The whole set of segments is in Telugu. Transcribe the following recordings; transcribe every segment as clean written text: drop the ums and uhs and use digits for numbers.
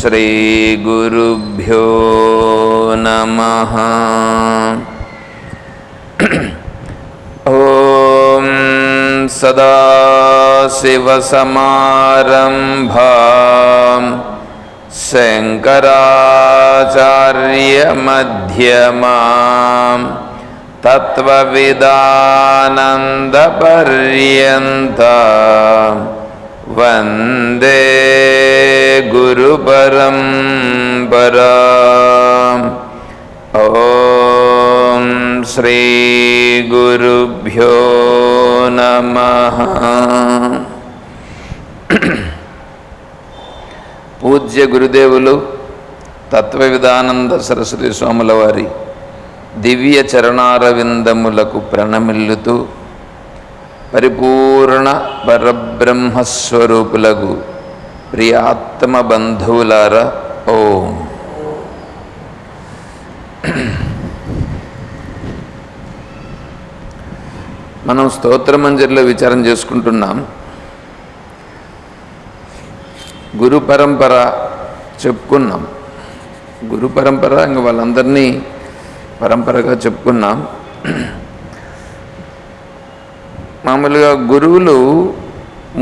శ్రీ గురుభ్యో నమః. ఓం సదాశివసమారంభాం శంకరాచార్యమధ్యమాం తత్వవిదానందపర్యంతం వందే గురుపరంపరాం. ఓం శ్రీ గురుభ్యో నమః. పూజ్య గురుదేవులు తత్వవిదానంద సరస్వతి స్వాముల వారి దివ్య చరణారవిందములకు ప్రణమిల్లుతూ పరిపూర్ణ పరబ్రహ్మస్వరూపులకు ప్రియాత్మ బంధువులారా, ఓం. మనం స్తోత్రమంజరిలో విచారం చేసుకుంటున్నాం. గురు పరంపర చెప్పుకున్నాం. గురు పరంపర ఇంక వాళ్ళందరినీ పరంపరగా చెప్పుకున్నాం. మామూలుగా గురువులు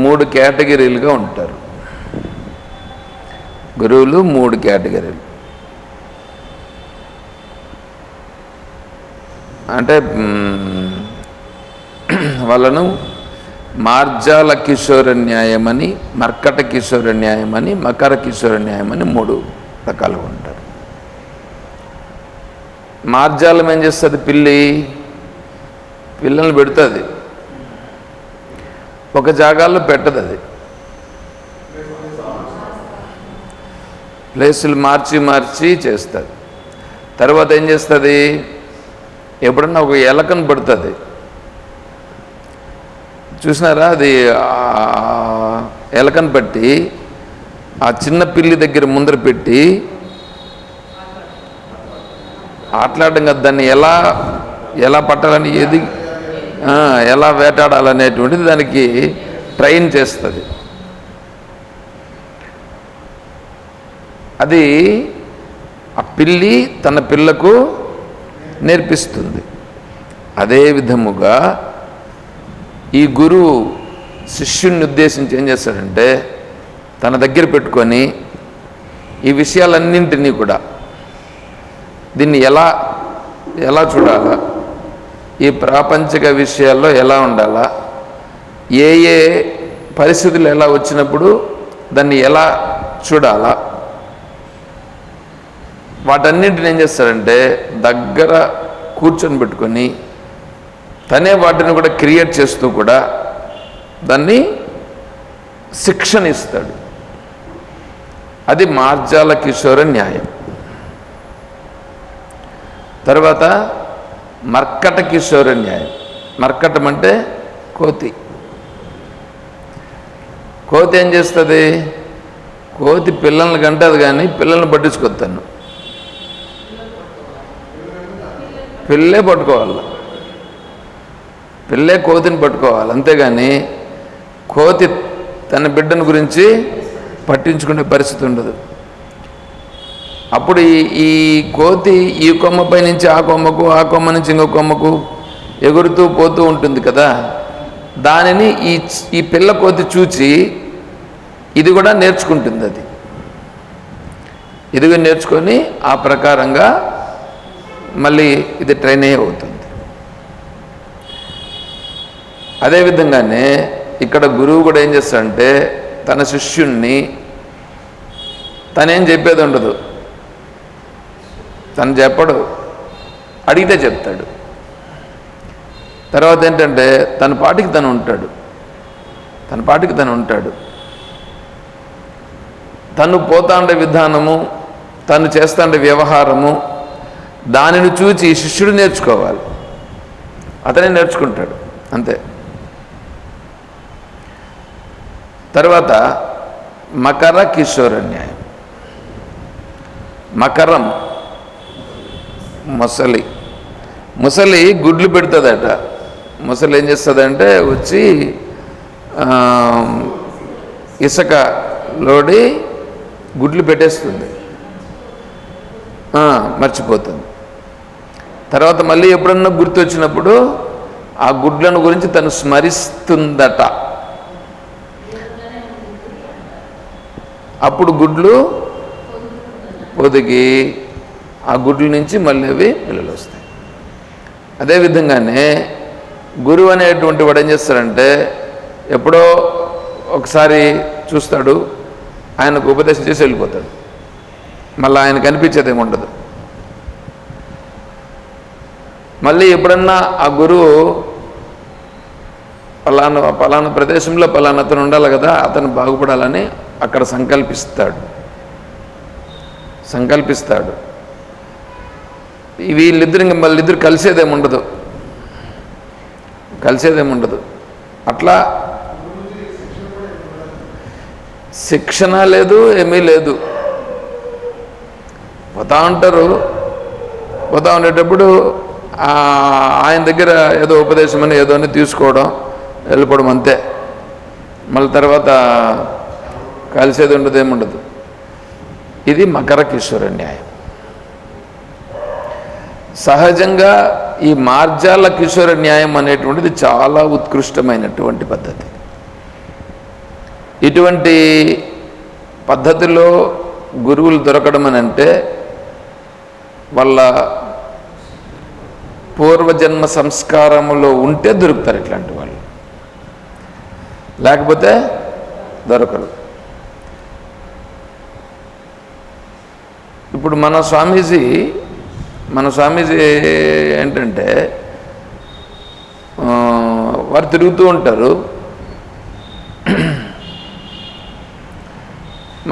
3 కేటగిరీలుగా ఉంటారు. గురువులు 3 కేటగిరీలు. అంటే వాళ్ళను మార్జాల కిశోర న్యాయమని, మర్కట కిశోర న్యాయమని, మకర కిశోర న్యాయమని 3 రకాలుగా ఉంటారు. మార్జాలం ఏం చేస్తుంది? పిల్లల్ని పెడుతుంది, ఒక జాగాల్లో పెట్టదు. అది ప్లేసులు మార్చి మార్చి చేస్తుంది. తర్వాత ఏం చేస్తుంది? ఎప్పుడన్నా ఒక ఎలకను పడుతుంది, చూసినారా? అది ఎలకను పట్టి ఆ చిన్న పిల్లి దగ్గర ముందర పెట్టి ఆటలాడడం కదా, దాన్ని ఎలా పట్టాలని, ఎలా వేటాడాలనేటువంటిది దానికి ట్రైన్ చేస్తుంది. అది ఆ పిల్లి తన పిల్లకు నేర్పిస్తుంది. అదే విధముగా ఈ గురువు శిష్యుని ఉద్దేశించి ఏం చేస్తాడంటే, తన దగ్గర పెట్టుకొని ఈ విషయాలన్నింటినీ కూడా దీన్ని ఎలా చూడాలా, ఈ ప్రాపంచిక విషయాల్లో ఎలా ఉండాలా, ఏ పరిస్థితులు ఎలా వచ్చినప్పుడు దాన్ని ఎలా చూడాలా, వాటన్నింటిని ఏం చేస్తాడంటే దగ్గర కూర్చొని పెట్టుకొని తనే వాటిని కూడా క్రియేట్ చేస్తూ కూడా దాన్ని శిక్షణ ఇస్తాడు. అది మార్జాల కిశోర న్యాయం. తర్వాత మర్కట కిశోర న్యాయం. మర్కటం అంటే కోతి. కోతి ఏం చేస్తుంది? కోతి పిల్లల్ని కంటది, కానీ పిల్లల్ని పట్టించుకొస్తాను. పిల్లే పట్టుకోవాలి, పిల్లే కోతిని పట్టుకోవాలి. అంతేగాని కోతి తన బిడ్డను గురించి పట్టించుకునే పరిస్థితి ఉండదు. అప్పుడు ఈ కోతి ఈ కొమ్మపై నుంచి ఆ కొమ్మకు, ఆ కొమ్మ నుంచి ఇంకో కొమ్మకు ఎగురుతూ పోతూ ఉంటుంది కదా. దానిని ఈ పిల్ల కోతి చూచి ఇది కూడా నేర్చుకుంటుంది. ఇది నేర్చుకొని ఆ ప్రకారంగా మళ్ళీ ఇది ట్రైన్ అవుతుంది. అదేవిధంగానే ఇక్కడ గురువు కూడా ఏం చేస్తాడంటే తన శిష్యుణ్ణి తనేం చెప్పేది ఉండదు, తను చెప్పడు, అడిగితే చెప్తాడు. తర్వాత ఏంటంటే తన పాటికి తను ఉంటాడు. తను పోతాండే విధానము, తను చేస్తాండే వ్యవహారము, దానిని చూచి శిష్యుడు నేర్చుకోవాలి. అతనే నేర్చుకుంటాడు, అంతే. తర్వాత మకర కిశోర న్యాయం. మకరం ముసలి గుడ్లు పెడుతుందట. ముసలి ఏం చేస్తుందంటే వచ్చి ఇసుక లోడి గుడ్లు పెట్టేస్తుంది, మర్చిపోతుంది. తర్వాత మళ్ళీ ఎప్పుడన్నా గుర్తొచ్చినప్పుడు ఆ గుడ్లను గురించి తను స్మరిస్తుందట. అప్పుడు గుడ్లు పొదిగి ఆ గుడ్ల నుంచి మళ్ళీ అవి పిల్లలు వస్తాయి. అదేవిధంగానే గురువు అనేటువంటి వాడు ఏం చేస్తాడంటే ఎప్పుడో ఒకసారి చూస్తాడు, ఆయనకు ఉపదేశం చేసి వెళ్ళిపోతాడు, మళ్ళీ ఆయన కనిపించేది ఏమి ఉండదు. మళ్ళీ ఎప్పుడన్నా ఆ గురువు పలానా ప్రదేశంలో పలానా అతను ఉండాలి కదా, అతను బాగుపడాలని అక్కడ సంకల్పిస్తాడు. వీళ్ళిద్దరు ఇంకా వాళ్ళిద్దరు కలిసేదేముండదు. అట్లా శిక్షణ లేదు, ఏమీ లేదు. పోతా ఉండేటప్పుడు ఆయన దగ్గర ఏదో ఉపదేశం అని ఏదో అని తీసుకోవడం, వెళ్ళిపోవడం, అంతే. మళ్ళీ తర్వాత కలిసేది ఉండదు, ఏముండదు. ఇది మకర కిషోర న్యాయం. సహజంగా ఈ మార్జాల కిషోర న్యాయం అనేటువంటిది చాలా ఉత్కృష్టమైనటువంటి పద్ధతి. ఇటువంటి పద్ధతిలో గురువులు దొరకడం అని అంటే వాళ్ళ పూర్వజన్మ సంస్కారములో ఉంటే దొరుకుతారు ఇట్లాంటి వాళ్ళు, లేకపోతే దొరకరు. ఇప్పుడు మన స్వామీజీ ఏంటంటే వారు తిరుగుతూ ఉంటారు.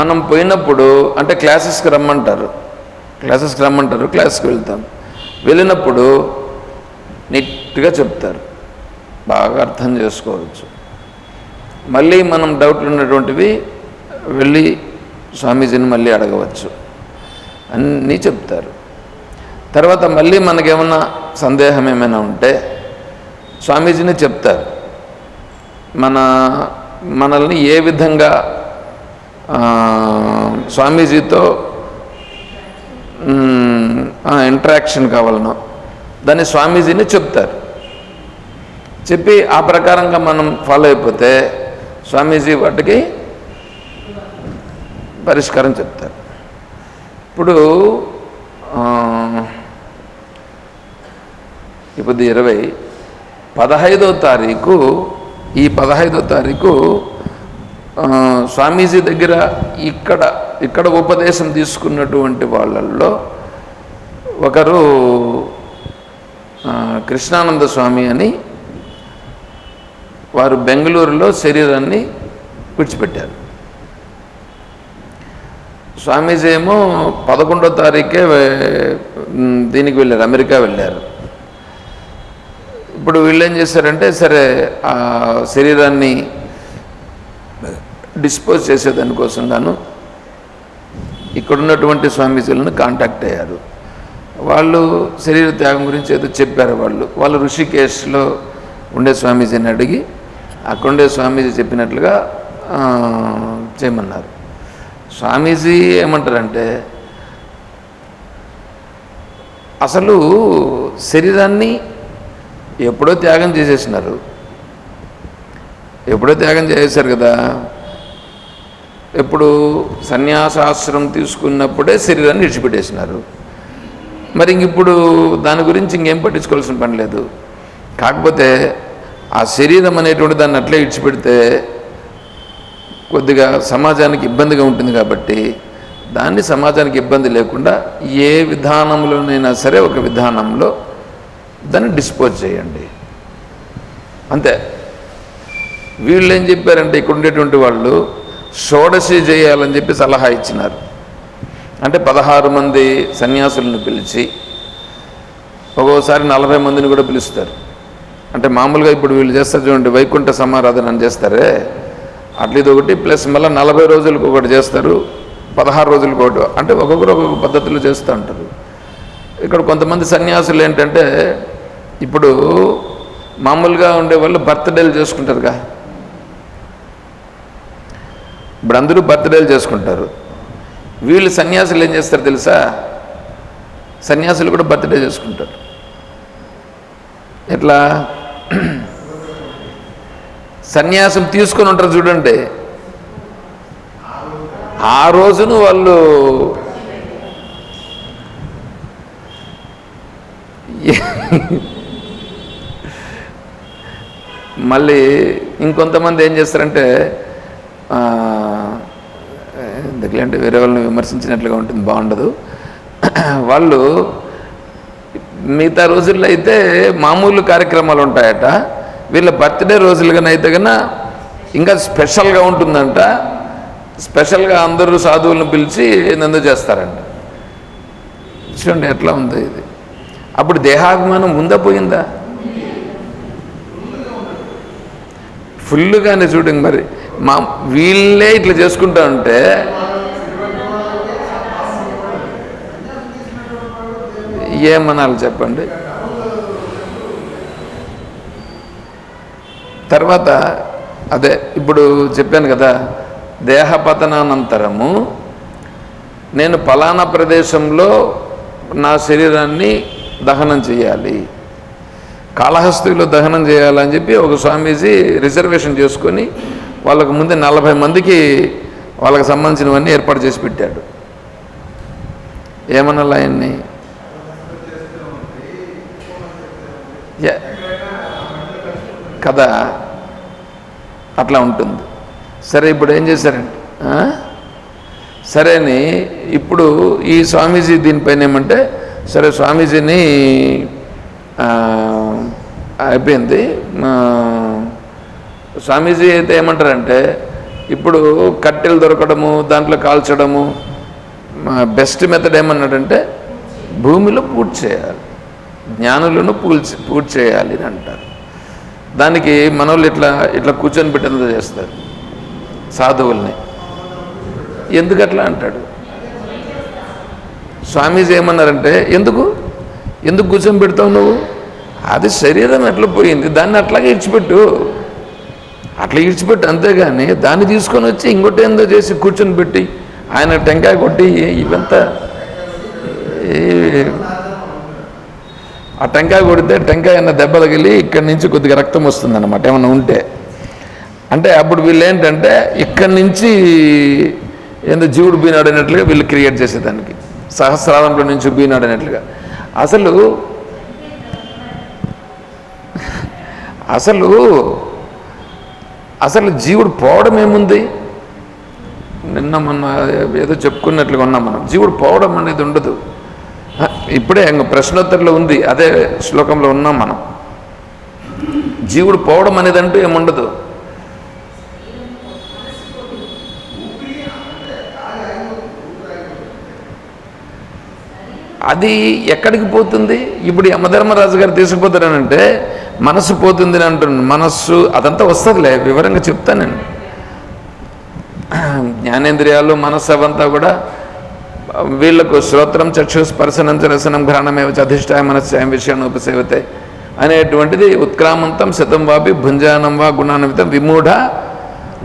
మనం పోయినప్పుడు అంటే క్లాసెస్కి రమ్మంటారు, క్లాస్కి వెళ్తాం. వెళ్ళినప్పుడు నీట్గా చెప్తారు, బాగా అర్థం చేసుకోవచ్చు. మళ్ళీ మనం డౌట్లు ఉన్నటువంటివి వెళ్ళి స్వామీజీని మళ్ళీ అడగవచ్చు, అన్నీ చెప్తారు. తర్వాత మళ్ళీ మనకేమన్నా సందేహం ఏమైనా ఉంటే స్వామీజీని చెప్తారు. మనల్ని ఏ విధంగా స్వామీజీతో ఇంటరాక్షన్ కావాలనో దాన్ని స్వామీజీని చెప్తారు. చెప్పి ఆ ప్రకారంగా మనం ఫాలో అయిపోతే స్వామీజీ వాటికి పరిష్కారం చెప్తారు. ఇప్పుడు 15వ తారీఖు ఈ 15వ తారీఖు స్వామీజీ దగ్గర ఇక్కడ ఉపదేశం తీసుకున్నటువంటి వాళ్ళల్లో ఒకరు కృష్ణానంద స్వామి అని, వారు బెంగళూరులో శరీరాన్ని విడిచిపెట్టారు. స్వామీజీ ఏమో 11వ తారీఖే దీనికి వెళ్ళారు, అమెరికా వెళ్ళారు. ఇప్పుడు వీళ్ళు ఏం చేశారంటే సరే ఆ శరీరాన్ని డిస్పోజ్ చేసేదానికోసం గాను ఇక్కడున్నటువంటి స్వామీజీలను కాంటాక్ట్ అయ్యారు. వాళ్ళు శరీర త్యాగం గురించి ఏదో చెప్పారు. వాళ్ళు ఋషికేశ్లో ఉండే స్వామీజీని అడిగి అక్కడుండే స్వామీజీ చెప్పినట్లుగా చేయమన్నారు. స్వామీజీ ఏమంటారంటే అసలు శరీరాన్ని ఎప్పుడో త్యాగం చేసేసినారు, ఎప్పుడో త్యాగం చేసేసారు కదా. ఎప్పుడు సన్యాసాశ్రమం తీసుకున్నప్పుడే శరీరాన్ని విడిచిపెట్టేసినారు. మరి ఇప్పుడు దాని గురించి ఇంకేం పట్టించుకోవాల్సిన పని లేదు. కాకపోతే ఆ శరీరం అనేటువంటి దాన్ని అట్లే విడిచిపెడితే కొద్దిగా సమాజానికి ఇబ్బందిగా ఉంటుంది. కాబట్టి దాన్ని సమాజానికి ఇబ్బంది లేకుండా ఏ విధానంలోనైనా సరే ఒక విధానంలో దాన్ని డిస్పోజ్ చేయండి, అంతే. వీళ్ళు ఏం చెప్పారంటే ఇక్కడ ఉండేటువంటి వాళ్ళు షోడశి చేయాలని చెప్పి సలహా ఇచ్చినారు. అంటే 16 మంది సన్యాసులను పిలిచి ఒక్కోసారి 40 మందిని కూడా పిలుస్తారు. అంటే మామూలుగా ఇప్పుడు వీళ్ళు చేస్తారు చూడండి, వైకుంఠ సమారాధన అని చేస్తారే, అట్లా ఇది ఒకటి ప్లస్ మళ్ళీ 40 రోజులకు ఒకటి చేస్తారు, 16 రోజులకు ఒకటి, అంటే ఒక్కొక్కరు ఒక్కొక్క పద్ధతిలో చేస్తూ ఉంటారు. ఇక్కడ కొంతమంది సన్యాసులు ఏంటంటే ఇప్పుడు మామూలుగా ఉండేవాళ్ళు బర్త్డేలు చేసుకుంటారుగా, ఇప్పుడు అందరూ బర్త్డేలు చేసుకుంటారు. వీళ్ళు సన్యాసులు ఏం చేస్తారు తెలుసా? సన్యాసులు కూడా బర్త్డే చేసుకుంటారు. ఎట్లా? సన్యాసం తీసుకొని ఉంటారు చూడండి, ఆ రోజును వాళ్ళు మళ్ళీ ఇంకొంతమంది ఏం చేస్తారంటే, ఎందుకంటే వేరే వాళ్ళని విమర్శించినట్లుగా ఉంటుంది, బాగుండదు. వాళ్ళు మిగతా రోజుల్లో అయితే మామూలు కార్యక్రమాలు ఉంటాయట, వీళ్ళ బర్త్డే రోజులుగానైతే కన్నా ఇంకా స్పెషల్గా ఉంటుందంట. స్పెషల్గా అందరూ సాధువులను పిలిచి నందు చేస్తారంట. చూడండి ఎట్లా ఉందో ఇది. అప్పుడు దేహాభిమానం ఉందా పోయిందా? ఫుల్గానే. చూడండి మరి వీళ్ళే ఇట్లా చేసుకుంటా ఉంటే ఏమనాలి చెప్పండి? తర్వాత అదే ఇప్పుడు చెప్పాను కదా, దేహపతనానంతరము నేను ఫలానా ప్రదేశంలో నా శరీరాన్ని దహనం చేయాలి, కాళహస్తిలో దహనం చేయాలని చెప్పి ఒక స్వామీజీ రిజర్వేషన్ చేసుకొని వాళ్ళకు ముందే 40 మందికి వాళ్ళకి సంబంధించినవన్నీ ఏర్పాటు చేసి పెట్టాడు. ఏమనాలి ఆయన్ని? కదా అట్లా ఉంటుంది. సరే ఇప్పుడు ఏం చేశారండి? సరే అని ఇప్పుడు ఈ స్వామీజీ దీనిపైన ఏమంటే, సరే స్వామీజీని అయిపోయింది. స్వామీజీ అయితే ఏమంటారంటే, ఇప్పుడు కట్టెలు దొరకడము, దాంట్లో కాల్చడము, బెస్ట్ మెథడ్ ఏమన్నాడంటే భూమిలో పూజ చేయాలి, జ్ఞానులను పూజ చేయాలి అని అంటారు. దానికి మనోళ్ళు ఇట్లా ఇట్లా కూర్చొని పెట్టినంత చేస్తారు సాధువుల్ని. ఎందుకు అట్లా అంటాడు? స్వామీజీ ఏమన్నారంటే, ఎందుకు కూర్చొని పెడతావు నువ్వు? అది శరీరం ఎట్లా పోయింది, దాన్ని అట్లాగే ఇడిచిపెట్టు, అట్లా ఇడిచిపెట్టు, అంతేగాని దాన్ని తీసుకొని వచ్చి ఇంకోటి ఏందో చేసి కూర్చొని పెట్టి ఆయన టెంకాయ కొట్టి ఇవంతా. ఆ టెంకాయ కొడితే టెంకాయ అన్న దెబ్బ తగిలి ఇక్కడి నుంచి కొద్దిగా రక్తం వస్తుంది అన్నమాట, ఏమన్నా ఉంటే. అంటే అప్పుడు వీళ్ళు ఏంటంటే ఇక్కడి నుంచి ఏందో జీవుడు బీనాడు అన్నట్లుగా వీళ్ళు క్రియేట్ చేసేదానికి, సహస్రారంలో నుంచి బీనాడు అన్నట్లుగా. అసలు జీవుడు పోవడం ఏముంది? నిన్న మొన్న ఏదో చెప్పుకున్నట్లుగా ఉన్నాం మనం. జీవుడు పోవడం అనేది ఉండదు. ఇప్పుడే ప్రశ్నోత్తరంలో ఉంది, అదే శ్లోకంలో ఉన్నాం మనం. జీవుడు పోవడం అనేది అంటూ ఏముండదు. అది ఎక్కడికి పోతుంది? ఇప్పుడు యమధర్మరాజు గారు తీసుకుపోతారనంటే మనస్సు పోతుంది అని అంటున్నాను. మనస్సు అదంతా వస్తుందిలే, వివరంగా చెప్తాను నేను. జ్ఞానేంద్రియాలు, మనస్సు అవంతా కూడా వీళ్లకు శ్రోత్రం చక్షు స్పర్శనం చ రసనం ఘ్రాణమేవ అధిష్టాయ మనస్యాయం విషయాన్ని ఉపసేవతే అనేటువంటిది ఉత్క్రామంతం శతం వాపి భుంజానం వా గుణాన్వితం విమూఢ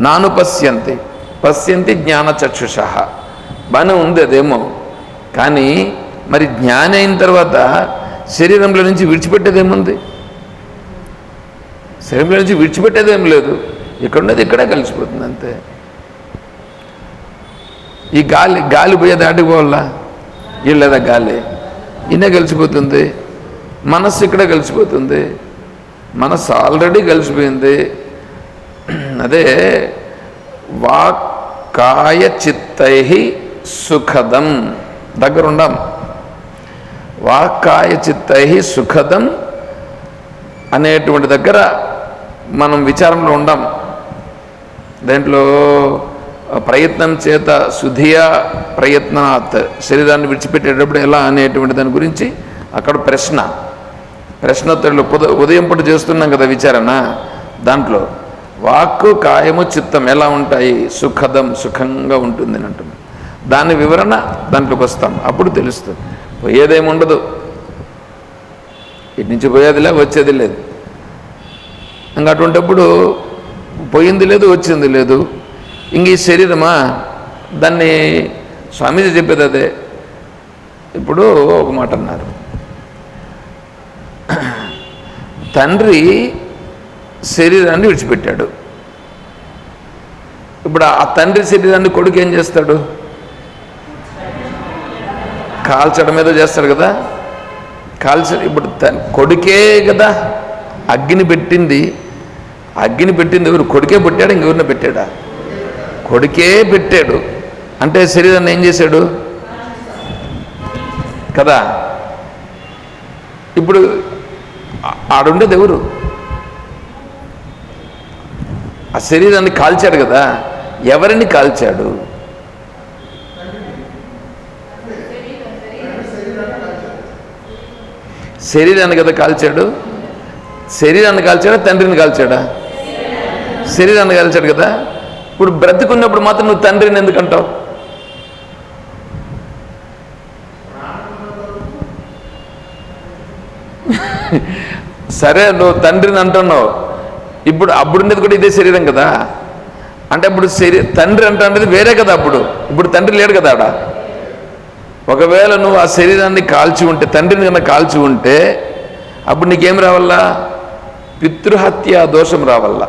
నానుపశ్యంతి పశ్యంతి జ్ఞాన చక్షుష. బాగానే ఉంది అదేమో, కానీ మరి జ్ఞాని అయిన తర్వాత శరీరంలో నుంచి విడిచిపెట్టేదేముంది? శరీరంలో నుంచి విడిచిపెట్టేదేం లేదు, ఇక్కడున్నది ఇక్కడే కలిసిపోతుంది అంతే. ఈ గాలి పోయేది ఆటికి పోవాలా? వీళ్ళేదా గాలి ఇన్నే కలిసిపోతుంది. మనస్సు ఇక్కడే కలిసిపోతుంది, మనస్సు ఆల్రెడీ కలిసిపోయింది. అదే వాక్కాయ చిత్తై సుఖదం దగ్గరుండాం. వాక్కాయ చిత్తై సుఖదం అనేటువంటి దగ్గర మనం విచారంలో ఉండాం. దాంట్లో ప్రయత్నం చేత సుధియా ప్రయత్నాత్, శరీరాన్ని విడిచిపెట్టేటప్పుడు ఎలా అనేటువంటి దాని గురించి అక్కడ ప్రశ్నోత్తరులు ఉదయం పూట చేస్తున్నాం కదా విచారణ. దాంట్లో వాక్కు కాయము చిత్తం ఎలా ఉంటాయి? సుఖదం, సుఖంగా ఉంటుంది అని అంటున్నాం. దాని వివరణ దాంట్లోకి వస్తాం, అప్పుడు తెలుస్తుంది. పోయేదేమి ఉండదు, ఇటు నుంచి పోయేదిలే వచ్చేది లేదు. ఇంకా అటువంటిప్పుడు పోయింది లేదు వచ్చింది లేదు. ఇంక ఈ శరీరమా, దాన్ని స్వామీజీ చెప్పేది అదే. ఇప్పుడు ఒక మాట అన్నారు, తండ్రి శరీరాన్ని విడిచిపెట్టాడు. ఇప్పుడు ఆ తండ్రి శరీరాన్ని కొడుకు ఏం చేస్తాడు? కాల్చడం ఏదో చేస్తాడు కదా. ఇప్పుడు కొడుకే కదా అగ్ని పెట్టింది. అగ్ని పెట్టింది ఎవరు? కొడుకే పెట్టాడు, ఇంకెవరిని పెట్టాడా? కొడుకే పెట్టాడు. అంటే శరీరాన్ని ఏం చేశాడు కదా. ఇప్పుడు ఆడుండేది ఎవరు? ఆ శరీరాన్ని కాల్చాడు కదా. ఎవరిని కాల్చాడు? శరీరాన్ని కదా కాల్చాడు. శరీరాన్ని కాల్చాడా, తండ్రిని కాల్చాడా? శరీరాన్ని కాల్చాడు కదా. ఇప్పుడు బ్రతికున్నప్పుడు మాత్రం నువ్వు తండ్రిని ఎందుకంటావు? సరే, నువ్వు తండ్రిని అంటున్నావు. ఇప్పుడు అప్పుడున్నది కూడా ఇదే శరీరం కదా. అంటే అప్పుడు తండ్రి అంటే వేరే కదా. ఇప్పుడు తండ్రి లేడు కదా ఆడ. ఒకవేళ నువ్వు ఆ శరీరాన్ని కాల్చి ఉంటే, తండ్రిని కన్నా కాల్చి ఉంటే, అప్పుడు నీకేం రావాలా? పితృహత్య దోషం రావాలా.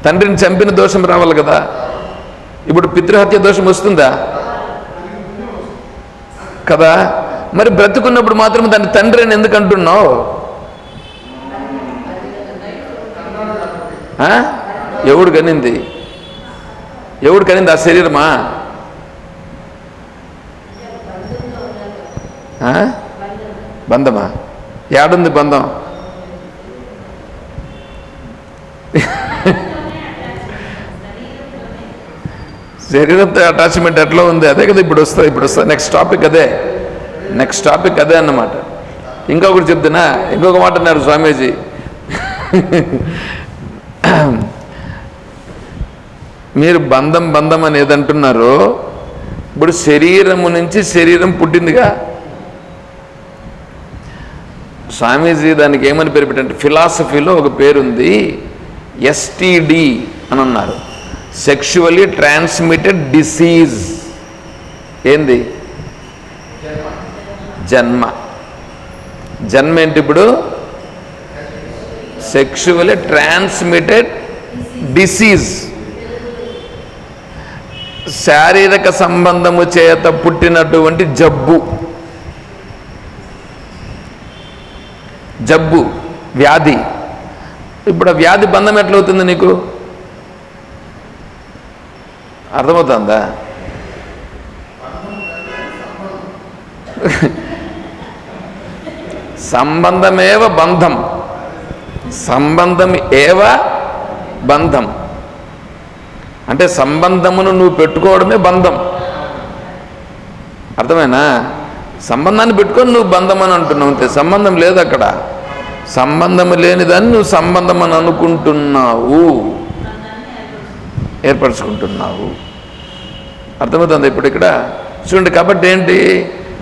తండ్రిని చంపిన దోషం రావాలి కదా. ఇప్పుడు పితృహత్య దోషం వస్తుందా కదా. మరి బ్రతుకున్నప్పుడు మాత్రం దాన్ని తండ్రి అని ఎందుకు అంటున్నావు? ఎవడు కనింది? ఎవడు కనింది? ఆ శరీరమా? బంధమా? ఏడుంది బంధం? శరీరంతో అటాచ్మెంట్ ఎట్లా ఉంది? అదే కదా ఇప్పుడు వస్తా నెక్స్ట్ టాపిక్ అదే అన్నమాట. ఇంకొకటి చెప్తున్నా, ఇంకొక మాట అన్నారు స్వామీజీ. మీరు బంధం అని ఏదంటున్నారో, ఇప్పుడు శరీరము నుంచి శరీరం పుట్టిందిగా. స్వామీజీ దానికి ఏమని పేరు పెట్టంటే, ఫిలాసఫీలో ఒక పేరుంది, ఎస్టిడి అని అన్నారు, సెక్షువల్లీ ట్రాన్స్మిటెడ్ డిసీజ్. ఏంది? జన్మ ఏంటి? ఇప్పుడు సెక్షువల్లీ ట్రాన్స్మిటెడ్ డిసీజ్, శారీరక సంబంధము చేత పుట్టినటువంటి జబ్బు, వ్యాధి. ఇప్పుడు ఆ వ్యాధి బంధం ఎట్లవుతుంది నీకు? అర్థమవుతుందా? సంబంధమేవ బంధం, సంబంధం ఏవ బంధం. అంటే సంబంధమును నువ్వు పెట్టుకోవడమే బంధం. అర్థమేనా? సంబంధాన్ని పెట్టుకొని నువ్వు బంధం అని అంటున్నావు అంతే. సంబంధం లేదు అక్కడ. సంబంధం లేని దాన్ని నువ్వు సంబంధం అని అనుకుంటున్నావు, ఏర్పరచుకుంటున్నావు. అర్థమవుతుంది ఇప్పుడు ఇక్కడ చూడండి. కాబట్టి ఏంటి,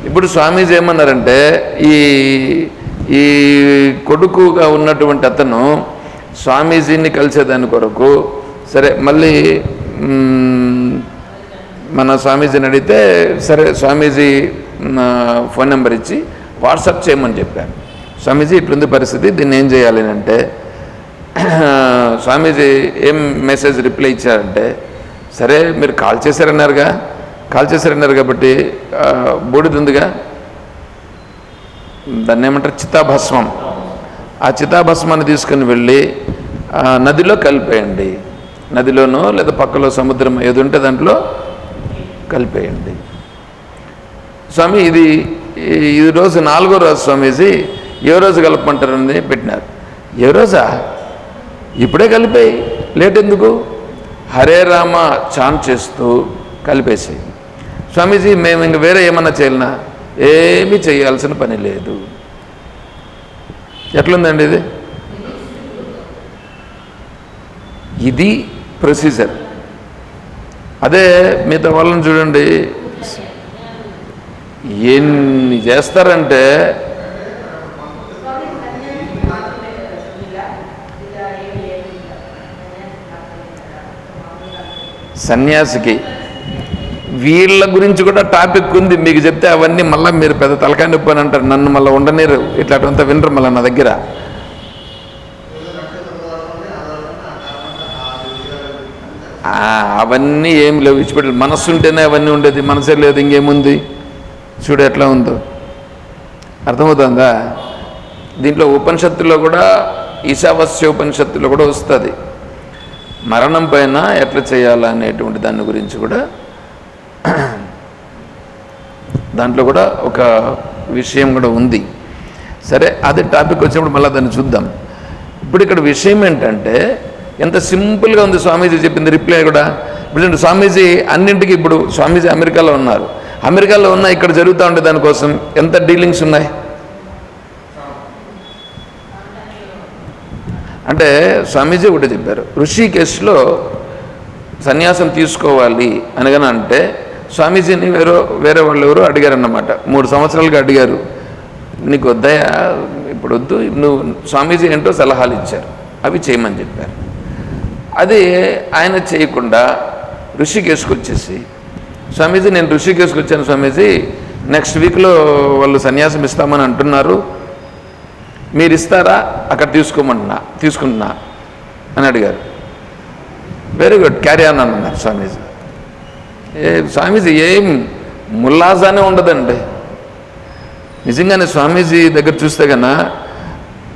ఇప్పుడు స్వామీజీ ఏమన్నారంటే, ఈ కొడుకుగా ఉన్నటువంటి అతను స్వామీజీని కలిసేదాని కొరకు, సరే మళ్ళీ మన స్వామీజీని అడిగితే, సరే స్వామీజీ ఫోన్ నెంబర్ ఇచ్చి వాట్సాప్ చేయమని చెప్పారు. స్వామీజీ ఇట్లుంది పరిస్థితి, దీన్ని ఏం చేయాలి అంటే, స్వామీజీ ఏం మెసేజ్ రిప్లై ఇచ్చారంటే, సరే మీరు కాల్ చేశారన్నారు కాబట్టి బూడిద ఉందిగా, దాన్ని ఏమంటారు, చితాభస్మం. ఆ చితాభస్మాన్ని తీసుకుని వెళ్ళి నదిలో కలిపేయండి. నదిలోనో లేదా పక్కలో సముద్రం ఏది ఉంటే దాంట్లో కలిపేయండి. స్వామి ఇది రోజు 4వ రోజు స్వామీజీ, ఏ రోజు కలపమంటారని పెట్టినారు. ఏ రోజా? ఇప్పుడే కలిపేయి, లేట్ ఎందుకు? హరే రామ చాంట్ చేస్తూ కలిపేసాయి. స్వామీజీ మేము ఇంక వేరే ఏమన్నా చేయాలనా? ఏమీ చేయాల్సిన పని లేదు. ఎట్లుందండి ఇది ప్రొసీజర్. అదే మిగతా వాళ్ళని చూడండి, ఎన్ని చేస్తారంటే, సన్యాసికి వీళ్ళ గురించి కూడా టాపిక్ ఉంది, మీకు చెప్తే అవన్నీ మళ్ళీ మీరు పెద్ద తలకాయ నొప్పి అని అంటారు, నన్ను మళ్ళీ ఉండనీరు, ఇట్లాంటివంతా వినరు మళ్ళీ నా దగ్గర. అవన్నీ ఏం లేవు, ఇచ్చిపెట్టాలి. మనస్సు ఉంటేనే అవన్నీ ఉండేది, మనసే లేదు ఇంకేముంది. చూడు ఎట్లా ఉందో, అర్థమవుతుందా? దీంట్లో ఉపనిషత్తుల్లో కూడా, ఈశావాస్య ఉపనిషత్తులో కూడా వస్తుంది మరణం పైన ఎట్లా చేయాలనేటువంటి దాని గురించి కూడా. దాంట్లో కూడా ఒక విషయం కూడా ఉంది. సరే, అది టాపిక్ వచ్చినప్పుడు మళ్ళీ దాన్ని చూద్దాం. ఇప్పుడు ఇక్కడ విషయం ఏంటంటే, ఎంత సింపుల్గా ఉంది స్వామీజీ చెప్పింది రిప్లై కూడా. ఇప్పుడు స్వామీజీ అన్నింటికి, ఇప్పుడు స్వామీజీ అమెరికాలో ఉన్నారు, అమెరికాలో ఉన్న ఇక్కడ జరుగుతూ ఉండే దానికోసం ఎంత డీలింగ్స్ ఉన్నాయి అంటే, స్వామీజీ ఒకటి చెప్పారు, ఋషికేశ్లో సన్యాసం తీసుకోవాలి అనగానే అంటే స్వామీజీని వేరే వాళ్ళు ఎవరు అడిగారన్నమాట. 3 సంవత్సరాలుగా అడిగారు, నీకు వద్దయా, ఇప్పుడు వద్దు, నువ్వు స్వామీజీ ఏంటో సలహాలు ఇచ్చారు, అవి చేయమని చెప్పారు. అది ఆయన చేయకుండా ఋషికేశ్కి వచ్చేసి, స్వామీజీ నేను ఋషికేశ్కి వచ్చాను స్వామీజీ, నెక్స్ట్ వీక్లో వాళ్ళు సన్యాసం ఇస్తామని అంటున్నారు, మీరు ఇస్తారా, అక్కడ తీసుకుంటున్నా అని అడిగారు. వెరీ గుడ్, క్యారీ ఆన్ అన్నారు స్వామీజీ. స్వామీజీ ఏం ముల్లాజానే ఉండదండి నిజంగానే. స్వామీజీ దగ్గర చూస్తే కన్నా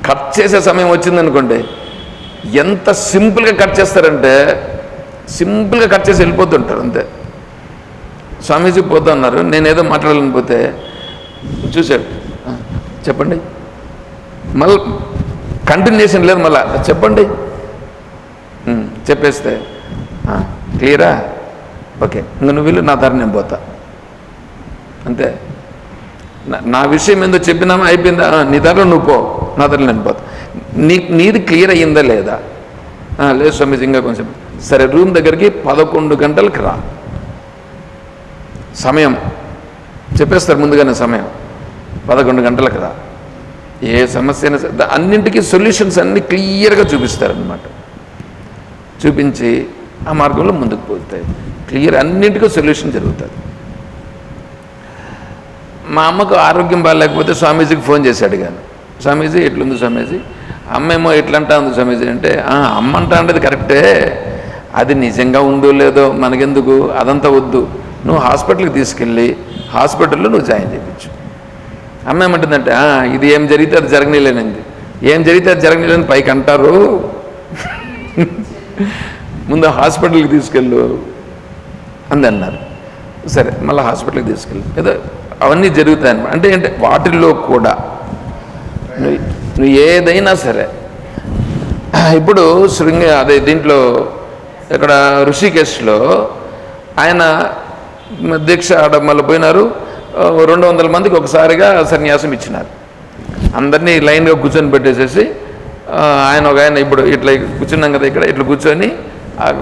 కట్ చేసే సమయం వచ్చిందనుకోండి, ఎంత సింపుల్గా కట్ చేస్తారంటే, సింపుల్గా కట్ చేసి వెళ్ళిపోతుంటారు అంతే. స్వామీజీ పోతున్నారు, నేనేదో మాట్లాడాలని పోతే చూశాడు, చెప్పండి, మళ్ళీ కంటిన్యూషన్ లేదు, మళ్ళా చెప్పండి చెప్పేస్తే క్లియరా, ఓకే ఇంక నువ్వు వీళ్ళు నా దారి నేను పోతా అంతే. నా విషయం ఏందో చెప్పినామా, అయిపోయిందా, నీ దారిలో నువ్వు పో, నా దారిలో నేను పోతా. నీది క్లియర్ అయ్యిందా లేదా, లేదు స్వామీజీ ఇంకా కొంచెం. సరే, రూమ్ దగ్గరికి 11 గంటలకు రా, సమయం చెప్పేస్తారు ముందుగానే, సమయం 11 గంటలకు రా. ఏ సమస్య అయినా సరే అన్నింటికీ సొల్యూషన్స్ అన్నీ క్లియర్గా చూపిస్తారనమాట. చూపించి ఆ మార్గంలో ముందుకు పోతాయి, క్లియర్ అన్నింటికీ సొల్యూషన్ జరుగుతుంది. మా అమ్మకు ఆరోగ్యం బాగాలేకపోతే స్వామీజీకి ఫోన్ చేసి అడిగాను, స్వామీజీ ఎట్లుంది స్వామీజీ, అమ్మేమో ఎట్లంటా ఉంది స్వామీజీ అంటే, అమ్మ అంటా ఉండేది కరెక్టే, అది నిజంగా ఉందో లేదో మనకెందుకు, అదంతా వద్దు, నువ్వు హాస్పిటల్కి తీసుకెళ్ళి హాస్పిటల్లో నువ్వు జాయిన్ చేయించు. అమ్మ ఏమంటుందంటే, ఇది ఏం జరిగితే అది జరగనీలేనంది, ఏం జరిగితే అది జరగనీలేని పైకి అంటారు, ముందు హాస్పిటల్కి తీసుకెళ్ళు అంది అన్నారు. సరే, మళ్ళీ హాస్పిటల్కి తీసుకెళ్ళి ఏదో అవన్నీ జరుగుతాయన్నమాట. అంటే ఏంటి, వాటిల్లో కూడా నువ్వు ఏదైనా సరే. ఇప్పుడు అదే దీంట్లో ఇక్కడ ఋషికేశ్లో ఆయన దీక్ష మళ్ళీ పోయినారు, 200 మందికి ఒకసారిగా సన్యాసం ఇచ్చినారు. అందరినీ లైన్గా కూర్చొని పెట్టేసేసి ఆయన ఇప్పుడు ఇట్లా కూర్చున్నాం కదా, ఇక్కడ ఇట్లా కూర్చొని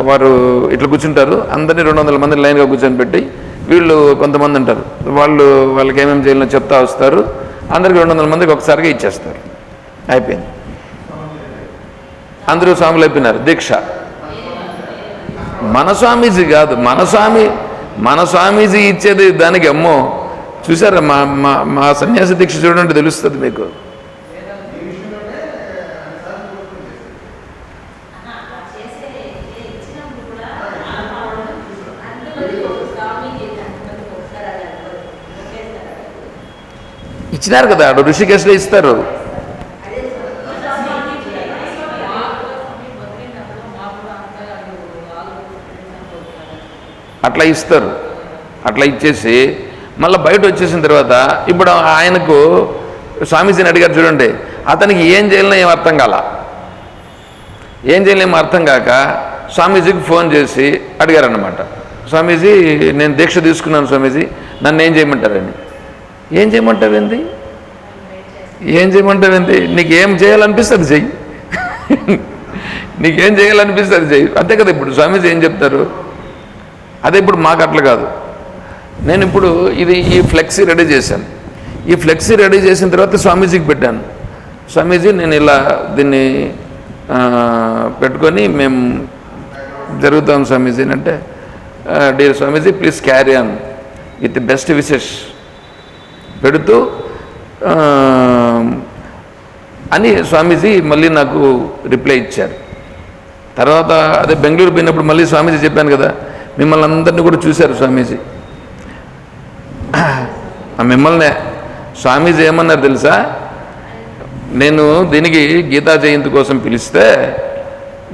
వారు ఇట్లా కూర్చుంటారు, అందరినీ 200 మందిని లైన్గా కూర్చొని పెట్టి, వీళ్ళు కొంతమంది ఉంటారు, వాళ్ళకి ఏమేమి చేయాలో చెప్తా వస్తారు, అందరికి 200 మందికి ఒకసారిగా ఇచ్చేస్తారు, అయిపోయింది. అందరూ స్వాములు అయిపోయినారు. దీక్ష మన స్వామీజీ కాదు, మన స్వామీజీ ఇచ్చేది దానికి అమ్మో. చూసారా, మా సన్యాసి దీక్ష చూడండి, తెలుస్తుంది మీకు. ఇచ్చినారు కదా, ఋషికేశ్లో ఇస్తారు. అట్లా ఇస్తారు. అట్లా ఇచ్చేసి మళ్ళీ బయట వచ్చేసిన తర్వాత ఇప్పుడు ఆయనకు స్వామీజీని అడిగారు చూడండి, అతనికి ఏం చేయాలన్నా ఏం అర్థం కాల, ఏం చేయలేమో అర్థం కాక స్వామీజీకి ఫోన్ చేసి అడిగారన్నమాట, స్వామీజీ నేను దీక్ష తీసుకున్నాను స్వామీజీ, నన్ను ఏం చేయమంటారండి. ఏం చేయమంటావేంది, ఏం చేయమంటావేంది, నీకేం చేయాలనిపిస్తుంది చెయ్యి, నీకేం చేయాలనిపిస్తుంది చెయ్యి, అంతే కదా. ఇప్పుడు స్వామీజీ ఏం చెప్తారు, అదే ఇప్పుడు మాకు అట్లా కాదు. నేను ఇప్పుడు ఈ ఫ్లెక్సీ రెడీ చేశాను, ఈ ఫ్లెక్సీ రెడీ చేసిన తర్వాత స్వామీజీకి పెట్టాను, స్వామీజీ నేను ఇలా దీన్ని పెట్టుకొని మేము జరుగుతాం స్వామీజీ అంటే, dear Swamiji please carry on with best wishes పెడుతూ అని స్వామీజీ మళ్ళీ నాకు రిప్లై ఇచ్చారు. తర్వాత అదే బెంగళూరు పోయినప్పుడు మళ్ళీ స్వామీజీ చెప్పాను కదా, మిమ్మల్ని అందరినీ కూడా చూశారు స్వామీజీ. మిమ్మల్నే స్వామీజీ ఏమన్నారు తెలుసా, నేను దీనికి గీతా జయంతి కోసం పిలిస్తే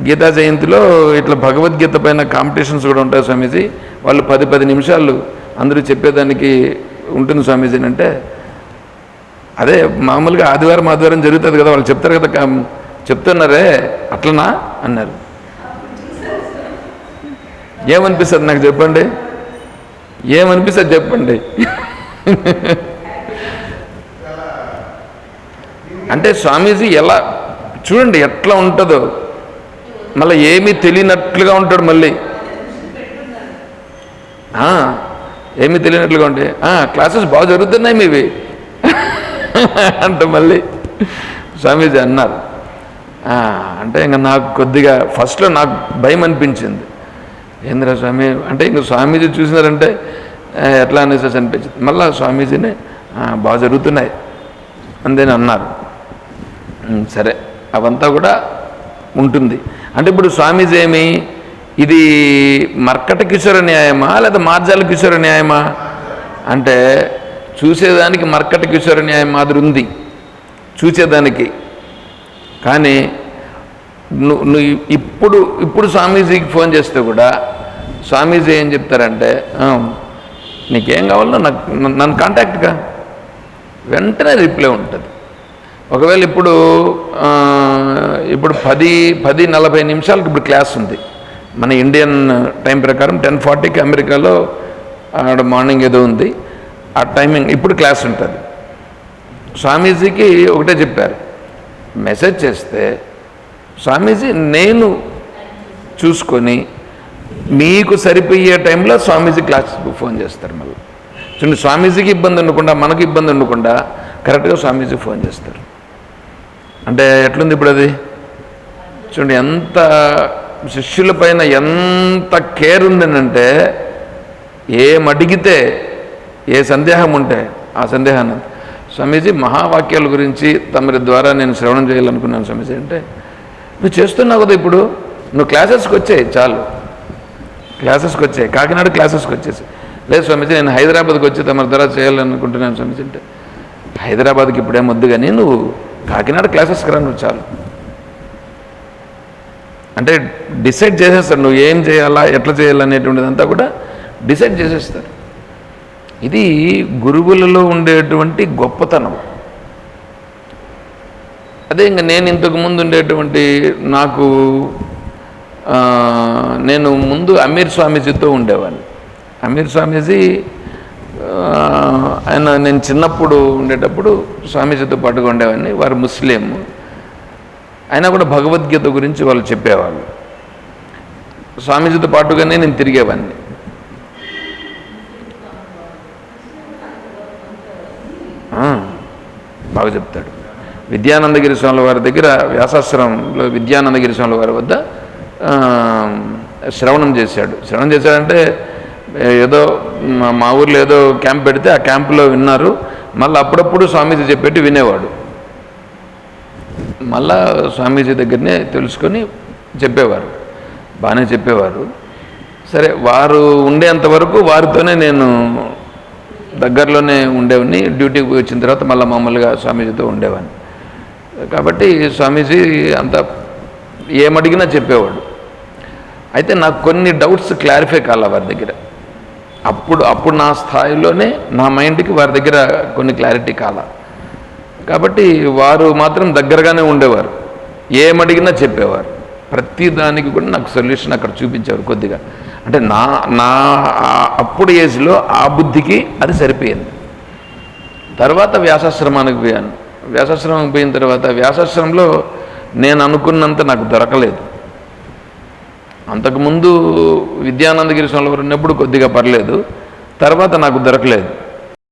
గీతా జయంతిలో ఇట్లా భగవద్గీత పైన కాంపిటీషన్స్ కూడా ఉంటాయి స్వామీజీ, వాళ్ళు 10 నిమిషాలు అందరూ చెప్పేదానికి ఉంటుంది స్వామీజీ అంటే, అదే మామూలుగా ఆదివారం జరుగుతుంది కదా, వాళ్ళు చెప్తారు కదా, చెప్తున్నారే అట్లనా అన్నారు. ఏమనిపిస్తుంది నాకు చెప్పండి, ఏమనిపిస్తుంది చెప్పండి. అంటే స్వామీజీ ఎలా చూడండి ఎట్లా ఉంటుందో, మళ్ళీ ఏమీ తెలియనట్లుగా ఉంటాడు, మళ్ళీ ఏమీ తెలియనట్లుగా ఉంటే క్లాసెస్ బాగా జరుగుతున్నాయి మీవి అంటే మళ్ళీ స్వామీజీ అన్నారు. అంటే ఇంకా నాకు కొద్దిగా ఫస్ట్లో నాకు భయం అనిపించింది, ఏంద్రా స్వామి అంటే ఇంక స్వామీజీ చూసినారంటే ఎట్లా అనేసి అనిపించింది. మళ్ళీ స్వామీజీని బాగా జరుగుతున్నాయి అందేని అన్నారు. సరే అవంతా కూడా ఉంటుంది. అంటే ఇప్పుడు స్వామీజీ ఏమి ఇది మర్కట కిషోర న్యాయమా లేదా మార్జాల కిషోర న్యాయమా అంటే, చూసేదానికి మర్కట కిషోర న్యాయం మాదిరి ఉంది చూసేదానికి, కానీ నువ్వు ఇప్పుడు స్వామీజీకి ఫోన్ చేస్తే కూడా స్వామీజీ ఏం చెప్తారంటే, నీకేం కావాలో నన్ను కాంటాక్ట్గా వెంటనే రిప్లై ఉంటుంది. ఒకవేళ ఇప్పుడు 10:40 నిమిషాలకు ఇప్పుడు క్లాస్ ఉంది మన ఇండియన్ టైం ప్రకారం, 10:40కి అమెరికాలో మార్నింగ్ ఏదో ఉంది ఆ టైమింగ్, ఇప్పుడు క్లాస్ ఉంటుంది. స్వామీజీకి ఒకటే చెప్పారు, మెసేజ్ చేస్తే స్వామీజీ నేను చూసుకొని మీకు సరిపోయే టైంలో స్వామీజీ క్లాస్కి ఫోన్ చేస్తారు. మళ్ళీ చూడండి, స్వామీజీకి ఇబ్బంది ఉండకుండా మనకు ఇబ్బంది ఉండకుండా కరెక్ట్గా స్వామీజీ ఫోన్ చేస్తారు. అంటే ఎట్లుంది ఇప్పుడు అది చూడండి, ఎంత శిష్యుల పైన ఎంత కేర్ ఉందనంటే, ఏమడిగితే ఏ సందేహం ఉంటే ఆ సందేహాన్ని స్వామీజీ మహావాక్యాల గురించి తమరి ద్వారా నేను శ్రవణం చేయాలనుకున్నాను స్వామీజీ అంటే, నువ్వు చేస్తున్నావు కదా ఇప్పుడు, నువ్వు క్లాసెస్కి వచ్చాయి చాలు, క్లాసెస్కి వచ్చాయి, కాకినాడ క్లాసెస్కి వచ్చేసి, లేదు స్వామీజీ నేను హైదరాబాద్కి వచ్చి తమరి ద్వారా చేయాలనుకుంటున్నాను స్వామీజీ అంటే, హైదరాబాద్కి ఇప్పుడేం వద్దు కానీ నువ్వు కాకినాడ క్లాసెస్కి రా, నువ్వు చాలు అంటే డిసైడ్ చేసేస్తారు, నువ్వు ఏం చేయాలా ఎట్లా చేయాలనేటువంటిదంతా కూడా డిసైడ్ చేసేస్తారు. ఇది గురువులలో ఉండేటువంటి గొప్పతనం. అదే ఇంకా నేను ఇంతకుముందు ఉండేటువంటి నేను ముందు అమీర్ స్వామీజీతో ఉండేవాడిని. అమీర్ స్వామీజీ ఆయన నేను చిన్నప్పుడు ఉండేటప్పుడు స్వామీజీతో పాటుగా ఉండేవాడిని. వారు ముస్లిం, అయినా కూడా భగవద్గీత గురించి వాళ్ళు చెప్పేవాళ్ళు. స్వామీజీతో పాటుగానే నేను తిరిగేవాడిని. బాగా చెప్తాడు. విద్యానందగిరి స్వాముల వారి దగ్గర వ్యాసాశ్రమంలో విద్యానందగిరి స్వాముల వారి వద్ద శ్రవణం చేశాడంటే ఏదో మా ఊర్లో ఏదో క్యాంప్ పెడితే ఆ క్యాంపులో విన్నారు, మళ్ళీ అప్పుడప్పుడు స్వామీజీ చెప్పేట్టు వినేవాడు. మళ్ళా స్వామీజీ దగ్గరనే తెలుసుకొని చెప్పేవారు, బాగానే చెప్పేవారు. సరే వారు ఉండేంతవరకు వారితోనే నేను దగ్గరలోనే ఉండేవాడిని. డ్యూటీకి వచ్చిన తర్వాత మళ్ళీ మామూలుగా స్వామీజీతో ఉండేవాడిని. కాబట్టి స్వామీజీ అంత ఏమడిగినా చెప్పేవాడు. అయితే నాకు కొన్ని డౌట్స్ క్లారిఫై కాల వారి దగ్గర. అప్పుడు నా స్థాయిలోనే నా మైండ్కి వారి దగ్గర కొన్ని క్లారిటీ కాల. కాబట్టి వారు మాత్రం దగ్గరగానే ఉండేవారు, ఏమడిగినా చెప్పేవారు. ప్రతి దానికి కూడా నాకు సొల్యూషన్ అక్కడ చూపించేవారు కొద్దిగా. అంటే నా అప్పుడు ఏజ్లో ఆ బుద్ధికి అది సరిపోయింది. తర్వాత వ్యాసాశ్రమానికి పోయాను. వ్యాసాశ్రమానికి పోయిన తర్వాత వ్యాసాశ్రమంలో నేను అనుకున్నంత నాకు దొరకలేదు. అంతకుముందు విద్యానందగిరి స్వామి వారు ఉన్నప్పుడు కొద్దిగా పర్లేదు, తర్వాత నాకు దొరకలేదు.